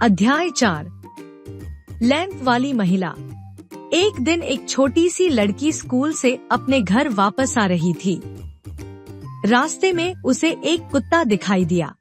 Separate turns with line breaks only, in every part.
अध्याय 4। लैंप वाली महिला। एक दिन एक छोटी सी लड़की स्कूल से अपने घर वापस आ रही थी। रास्ते में उसे एक कुत्ता दिखाई दिया।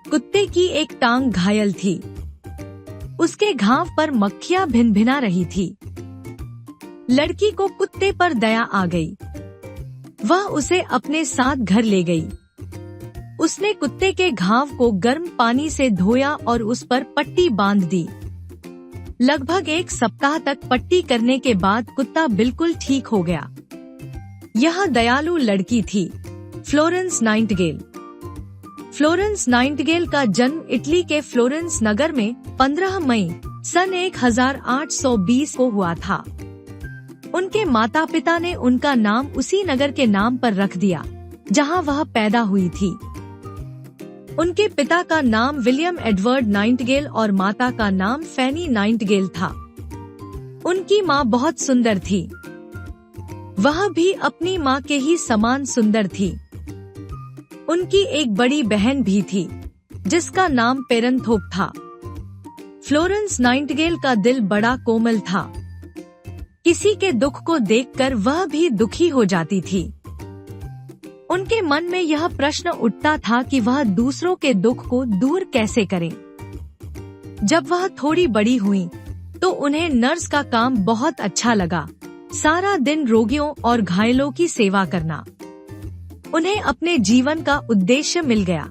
कुत्ते की एक टांग घायल थी। उसके घाव पर मक्खियां भिनभिना रही थी। लड़की को कुत्ते पर दया आ गई। वह उसे अपने साथ घर ले गई। उसने कुत्ते के घाव को गर्म पानी से धोया और उस पर पट्टी बांध दी। लगभग एक सप्ताह तक पट्टी करने के बाद कुत्ता बिल्कुल ठीक हो गया। यह दयालु लड़की थी, फ्लोरेंस नाइटिंगेल। फ्लोरेंस नाइटिंगेल का जन्म इटली के फ्लोरेंस नगर में 15 मई सन 1820 को हुआ था। उनके माता पिता ने उनका नाम उसी नगर के नाम पर रख दिया जहां वह पैदा हुई थी। उनके पिता का नाम विलियम एडवर्ड नाइटिंगेल और माता का नाम फैनी नाइटिंगेल था। उनकी माँ बहुत सुंदर थी। वह भी अपनी माँ के ही समान सुंदर थी। उनकी एक बड़ी बहन भी थी जिसका नाम पेरेंथोप था। फ्लोरेंस नाइटिंगेल का दिल बड़ा कोमल था। किसी के दुख को देखकर वह भी दुखी हो जाती थी। उनके मन में यह प्रश्न उठता था कि वह दूसरों के दुख को दूर कैसे करें। जब वह थोड़ी बड़ी हुई तो उन्हें नर्स का काम बहुत अच्छा लगा। सारा दिन रोगियों और घायलों की सेवा करना उन्हें अपने जीवन का उद्देश्य मिल गया।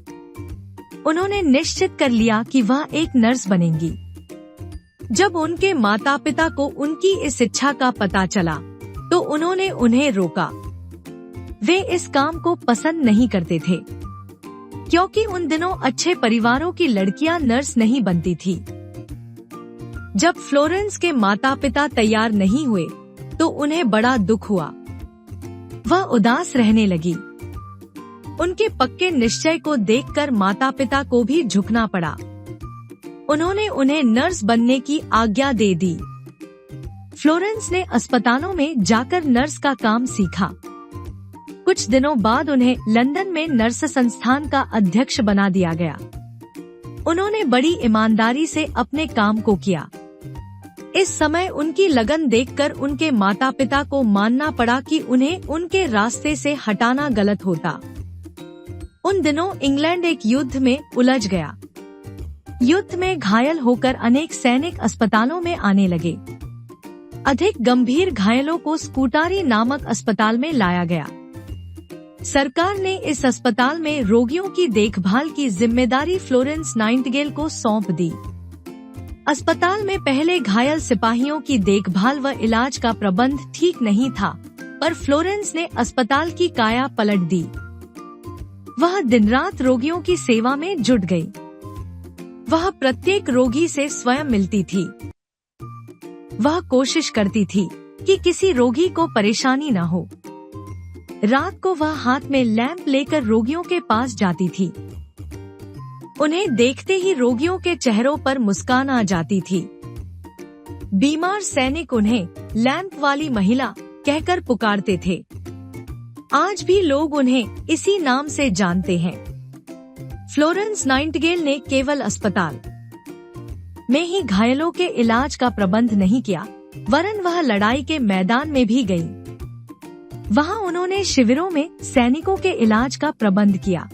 उन्होंने निश्चित कर लिया कि वह एक नर्स बनेंगी। जब उनके माता पिता को उनकी इस इच्छा का पता चला तो उन्होंने उन्हें रोका। वे इस काम को पसंद नहीं करते थे क्योंकि उन दिनों अच्छे परिवारों की लड़कियां नर्स नहीं बनती थी। जब फ्लोरेंस के माता पिता तैयार नहीं हुए तो उन्हें बड़ा दुख हुआ। वह उदास रहने लगी। उनके पक्के निश्चय को देखकर माता पिता को भी झुकना पड़ा। उन्होंने उन्हें नर्स बनने की आज्ञा दे दी। फ्लोरेंस ने अस्पतालों में जाकर नर्स का काम सीखा। कुछ दिनों बाद उन्हें लंदन में नर्स संस्थान का अध्यक्ष बना दिया गया। उन्होंने बड़ी ईमानदारी से अपने काम को किया। इस समय उनकी लगन देखकर उनके माता पिता को मानना पड़ा कि उन्हें उनके रास्ते से हटाना गलत होता। उन दिनों इंग्लैंड एक युद्ध में उलझ गया। युद्ध में घायल होकर अनेक सैनिक अस्पतालों में आने लगे। अधिक गंभीर घायलों को स्कूटारी नामक अस्पताल में लाया गया। सरकार ने इस अस्पताल में रोगियों की देखभाल की जिम्मेदारी फ्लोरेंस नाइटिंगेल को सौंप दी। अस्पताल में पहले घायल सिपाहियों की देखभाल व इलाज का प्रबंध ठीक नहीं था, पर फ्लोरेंस ने अस्पताल की काया पलट दी। वह दिन रात रोगियों की सेवा में जुट गई। वह प्रत्येक रोगी से स्वयं मिलती थी। वह कोशिश करती थी कि किसी रोगी को परेशानी न हो। रात को वह हाथ में लैंप लेकर रोगियों के पास जाती थी। उन्हें देखते ही रोगियों के चेहरों पर मुस्कान आ जाती थी। बीमार सैनिक उन्हें लैंप वाली महिला कहकर पुकारते थे। आज भी लोग उन्हें इसी नाम से जानते हैं। फ्लोरेंस नाइटिंगेल ने केवल अस्पताल में ही घायलों के इलाज का प्रबंध नहीं किया, वरन वह लड़ाई के मैदान में भी गईं। वहां उन्होंने शिविरों में सैनिकों के इलाज का प्रबंध किया।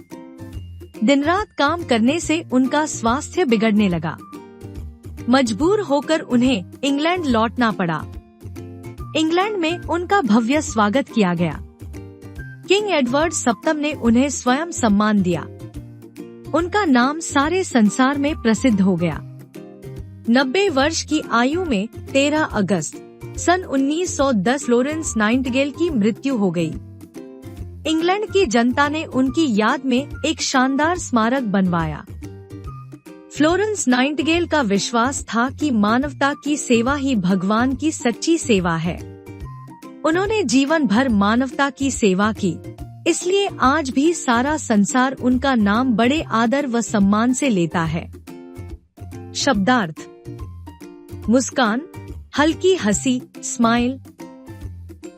दिन रात काम करने से उनका स्वास्थ्य बिगड़ने लगा। मजबूर होकर उन्हें इंग्लैंड लौटना पड़ा। इंग्लैंड में उनका भव्य स्वागत किया गया। किंग एडवर्ड सप्तम ने उन्हें स्वयं सम्मान दिया। उनका नाम सारे संसार में प्रसिद्ध हो गया। 90 वर्ष की आयु में 13 अगस्त सन 1910 फ्लोरेंस नाइटिंगेल की मृत्यु हो गई। इंग्लैंड की जनता ने उनकी याद में एक शानदार स्मारक बनवाया। फ्लोरेंस नाइटिंगेल का विश्वास था कि मानवता की सेवा ही भगवान की सच्ची सेवा है। उन्होंने जीवन भर मानवता की सेवा की, इसलिए आज भी सारा संसार उनका नाम बड़े आदर व सम्मान से लेता है। शब्दार्थ: मुस्कान, हल्की हंसी, स्माइल।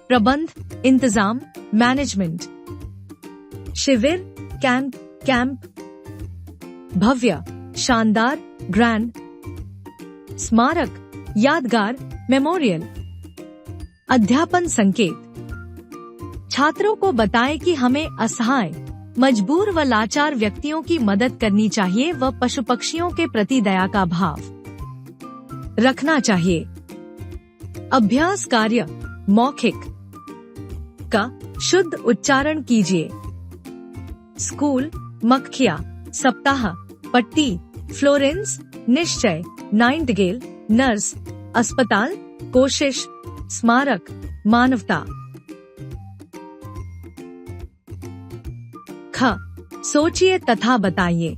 प्रबंध, इंतजाम, मैनेजमेंट। शिविर, कैंप। भव्य, शानदार, ग्रैंड। स्मारक, यादगार, मेमोरियल। अध्यापन संकेत, छात्रों को बताएं कि हमें असहाय, मजबूर व लाचार व्यक्तियों की मदद करनी चाहिए व पशु पक्षियों के प्रति दया का भाव रखना चाहिए। अभ्यास कार्य, मौखिक का शुद्ध उच्चारण कीजिए। स्कूल, मक्खिया, सप्ताह, पट्टी, फ्लोरेंस, निश्चय, नाइटिंगेल, नर्स, अस्पताल, कोशिश, स्मारक, मानवता। ख, सोचिए तथा बताइए।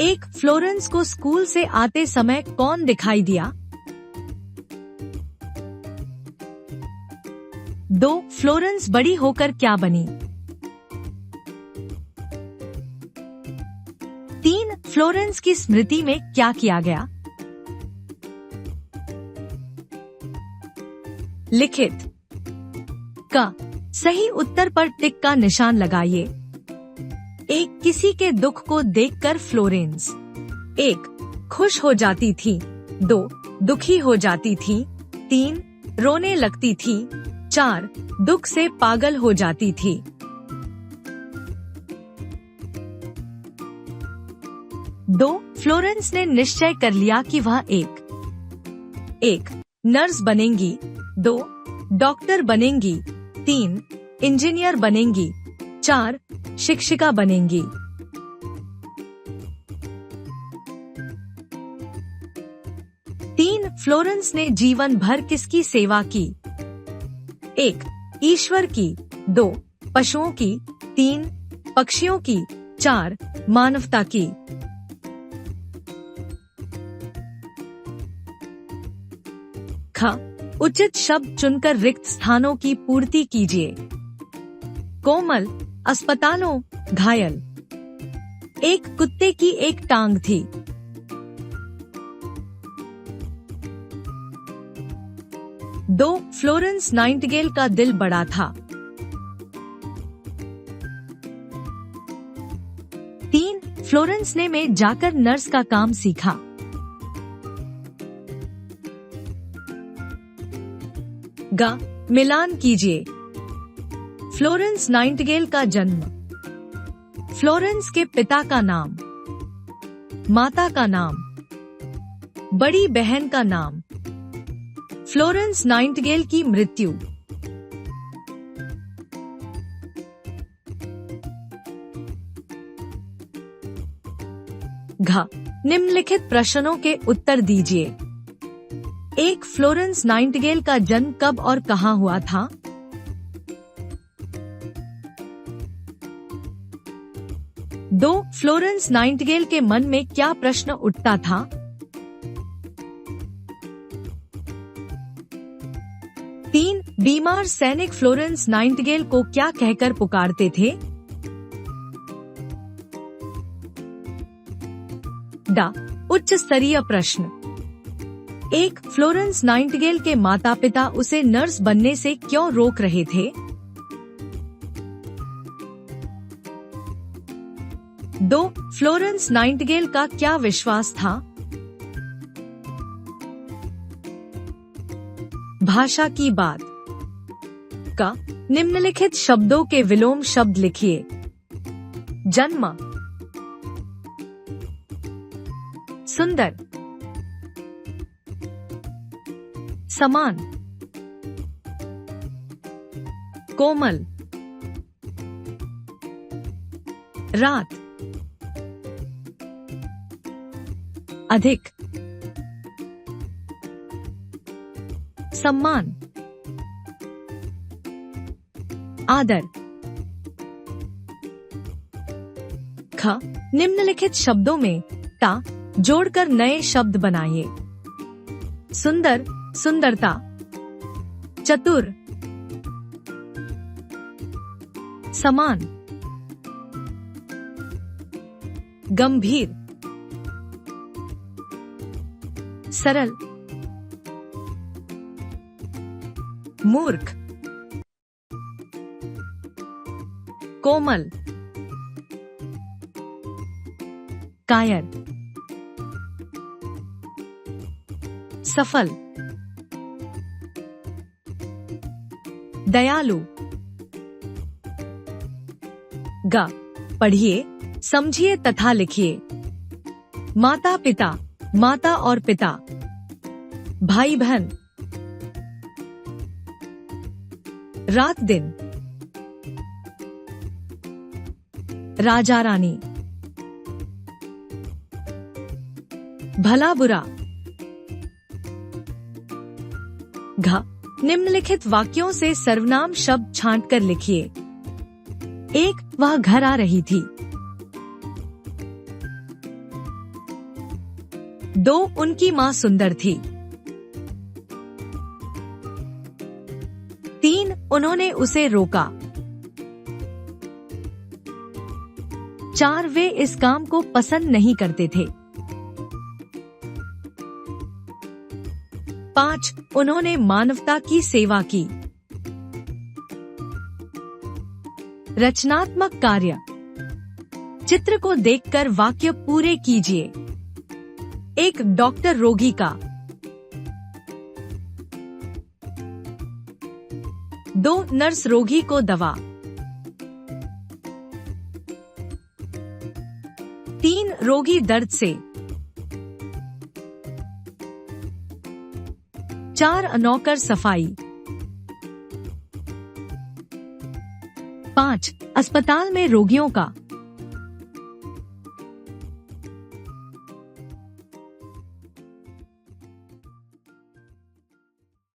1. फ्लोरेंस को स्कूल से आते समय कौन दिखाई दिया? 2. फ्लोरेंस बड़ी होकर क्या बनी? 3. फ्लोरेंस की स्मृति में क्या किया गया? लिखित। का सही उत्तर पर टिक का निशान लगाइए। 1. किसी के दुख को देखकर फ्लोरेंस 1. खुश हो जाती थी, 2. दुखी हो जाती थी, 3. रोने लगती थी, 4. दुख से पागल हो जाती थी। 2. फ्लोरेंस ने निश्चय कर लिया कि वह एक नर्स बनेंगी, 2. डॉक्टर बनेंगी, 3. इंजीनियर बनेंगी, 4. शिक्षिका बनेंगी। 3. फ्लोरेंस ने जीवन भर किसकी सेवा की? 1. ईश्वर की, 2. पशुओं की, 3. पक्षियों की, 4. मानवता की। ख, उचित शब्द चुनकर रिक्त स्थानों की पूर्ति कीजिए। कोमल, अस्पतालों, घायल। 1. कुत्ते की एक टांग थी। 2. फ्लोरेंस नाइटिंगेल का दिल बड़ा था। 3. फ्लोरेंस ने में जाकर नर्स का काम सीखा। ग, मिलान कीजिए। फ्लोरेंस नाइटिंगेल का जन्म, फ्लोरेंस के पिता का नाम, माता का नाम, बड़ी बहन का नाम, फ्लोरेंस नाइटिंगेल की मृत्यु। घ, निम्नलिखित प्रश्नों के उत्तर दीजिए। 1. फ्लोरेंस नाइटिंगेल का जन्म कब और कहाँ हुआ था? 2. फ्लोरेंस नाइटिंगेल के मन में क्या प्रश्न उठता था? 3. बीमार सैनिक फ्लोरेंस नाइटिंगेल को क्या कहकर पुकारते थे? ड, उच्च स्तरीय प्रश्न। 1. फ्लोरेंस नाइटिंगेल के माता पिता उसे नर्स बनने से क्यों रोक रहे थे? 2. फ्लोरेंस नाइटिंगेल का क्या विश्वास था? भाषा की बात। का, निम्नलिखित शब्दों के विलोम शब्द लिखिए। जन्म, सुंदर, समान, कोमल, रात, अधिक, सम्मान, आदर। ख, निम्नलिखित शब्दों में ता जोड़कर नए शब्द बनाइए। सुंदर, सुंदरता, चतुर, समान, गंभीर, सरल, मूर्ख, कोमल, कायर। सफल, दयालु। ग, पढ़िए, समझिए तथा लिखिए। माता पिता, माता और पिता, भाई बहन। रात दिन, राजा रानी, भला बुरा। घ, निम्नलिखित वाक्यों से सर्वनाम शब्द छांटकर लिखिए। 1. वह घर आ रही थी। 2. उनकी माँ सुंदर थी। 3. उन्होंने उसे रोका। 4. वे इस काम को पसंद नहीं करते थे। 5. उन्होंने मानवता की सेवा की। रचनात्मक कार्य। चित्र को देखकर वाक्य पूरे कीजिए। 1. डॉक्टर रोगी का। 2. नर्स रोगी को दवा। 3. रोगी दर्द से। 4. नौकर सफाई। 5. अस्पताल में रोगियों का।